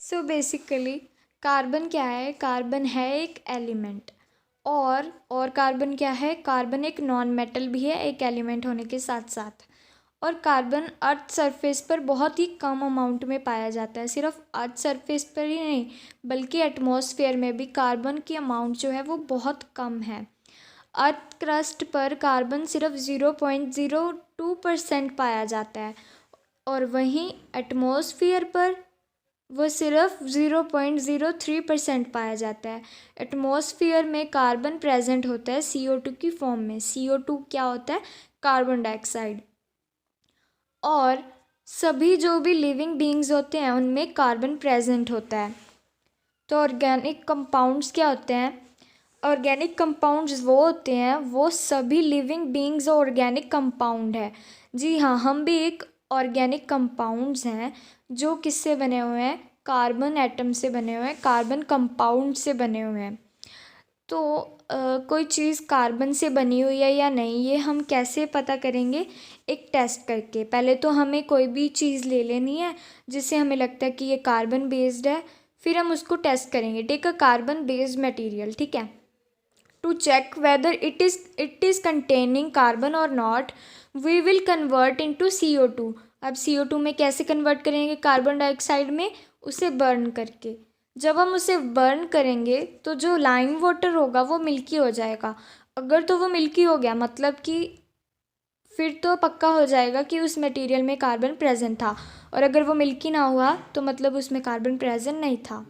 So basically carbon क्या है? Carbon है एक एलिमेंट। और कार्बन क्या है? कार्बन एक नॉन मेटल भी है एक एलिमेंट होने के साथ साथ। और कार्बन अर्थ सरफेस पर बहुत ही कम अमाउंट में पाया जाता है। सिर्फ अर्थ सरफेस पर ही नहीं बल्कि एटमॉस्फेयर में भी कार्बन की अमाउंट जो है वो बहुत कम है। अर्थ क्रस्ट पर कार्बन सिर्फ 0.02% पाया जाता है और वहीं एटमॉस्फेयर पर वो सिर्फ 0.03% पाया जाता है। एटमॉस्फेयर में कार्बन प्रेजेंट होता है CO2 की फॉर्म में। CO2 क्या होता है? Carbon dioxide. और सभी जो भी लिविंग बीइंग्स होते हैं उनमें कार्बन प्रेजेंट होता है। तो ऑर्गेनिक कंपाउंड्स क्या होते हैं? ऑर्गेनिक कंपाउंड्स वो होते हैं, वो सभी लिविंग बीइंग्स ऑर्गेनिक कंपाउंड है। जी हाँ, हम भी एक ऑर्गेनिक कंपाउंड्स हैं जो किससे बने हुए हैं? कार्बन एटम से बने हुए हैं, कार्बन कंपाउंड से बने हुए हैं। तो कोई चीज़ कार्बन से बनी हुई है या नहीं ये हम कैसे पता करेंगे? एक टेस्ट करके। पहले तो हमें कोई भी चीज़ ले लेनी है जिससे हमें लगता है कि ये कार्बन बेस्ड है, फिर हम उसको टेस्ट करेंगे। Take a carbon based material, ठीक है। To check whether it is containing carbon और not we will convert into CO2। अब CO2 में कैसे कन्वर्ट करेंगे? कार्बन डाइऑक्साइड में, उसे बर्न करके। जब हम उसे बर्न करेंगे तो जो लाइम वाटर होगा वो मिल्की हो जाएगा। अगर तो वो मिल्की हो गया मतलब कि फिर तो पक्का हो जाएगा कि उस मटेरियल में कार्बन प्रेजेंट था। और अगर वो मिल्की ना हुआ तो मतलब उसमें कार्बन प्रेजेंट नहीं था।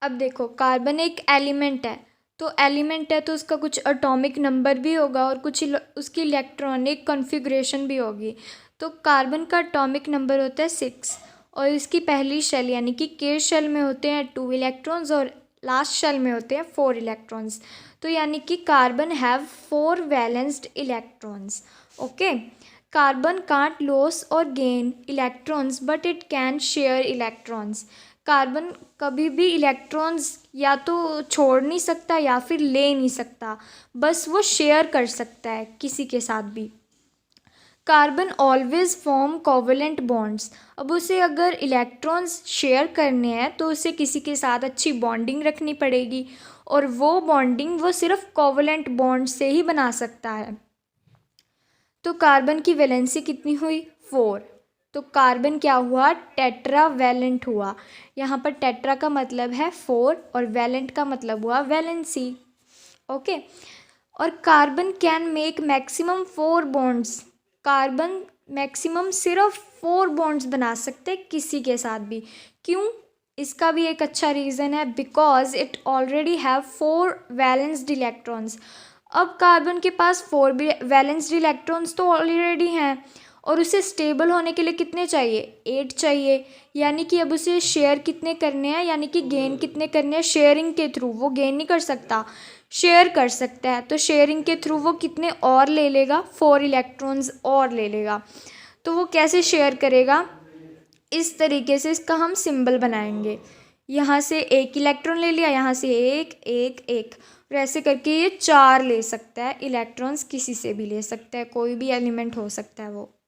अब देखो, कार्बन एक एलिमेंट है, तो एलिमेंट है तो उसका कुछ एटॉमिक नंबर भी होगा और कुछ उसकी इलेक्ट्रॉनिक कॉन्फ़िगरेशन भी होगी। तो कार्बन का एटॉमिक नंबर होता है 6 और इसकी पहली शेल यानी कि के शेल में होते हैं 2 इलेक्ट्रॉन्स और लास्ट शेल में होते हैं 4 इलेक्ट्रॉन्स। तो यानी कि carbon have 4 valence electrons. Okay. Carbon can't loss और gain electrons but it can share electrons. Carbon कभी भी इलेक्ट्रॉन्स या तो छोड़ नहीं सकता या फिर ले नहीं सकता, बस वो शेयर कर सकता है किसी के साथ भी। Carbon always form covalent bonds. अब उसे अगर इलेक्ट्रॉन्स शेयर करने हैं तो उसे किसी के साथ अच्छी बॉन्डिंग रखनी पड़ेगी और वो बॉन्डिंग वो सिर्फ कोवलेंट बॉन्ड से ही बना सकता है। तो कार्बन की वैलेंसी कितनी हुई? 4। तो कार्बन क्या हुआ? टेट्रावैलेंट हुआ। यहाँ पर टेट्रा का मतलब है 4 और वैलेंट का मतलब हुआ वैलेंसी। ओके। और carbon can make maximum 4 bonds. Carbon maximum सिर्फ 4 बॉन्ड्स बना सकते किसी के साथ भी। क्यों? इसका भी एक अच्छा रीज़न है, because it already have 4 valence electrons. अब कार्बन के पास 4 वैलेंस्ड इलेक्ट्रॉन्स तो ऑलरेडी हैं और उसे स्टेबल होने के लिए कितने चाहिए? 8 चाहिए। यानी कि अब उसे शेयर कितने करने हैं, यानी कि गेन कितने करने हैं? शेयरिंग के थ्रू। वो गेन नहीं कर सकता, शेयर कर सकता है। तो शेयरिंग के थ्रू वो कितने और ले लेगा? 4 इलेक्ट्रॉन्स और ले लेगा। तो वो कैसे शेयर करेगा? इस तरीके से इसका हम सिंबल बनाएंगे। यहाँ से एक इलेक्ट्रॉन ले लिया, यहाँ से एक एक एक, और ऐसे करके ये 4 ले सकता है इलेक्ट्रॉन्स। किसी से भी ले सकता है, कोई भी एलिमेंट हो सकता है वो।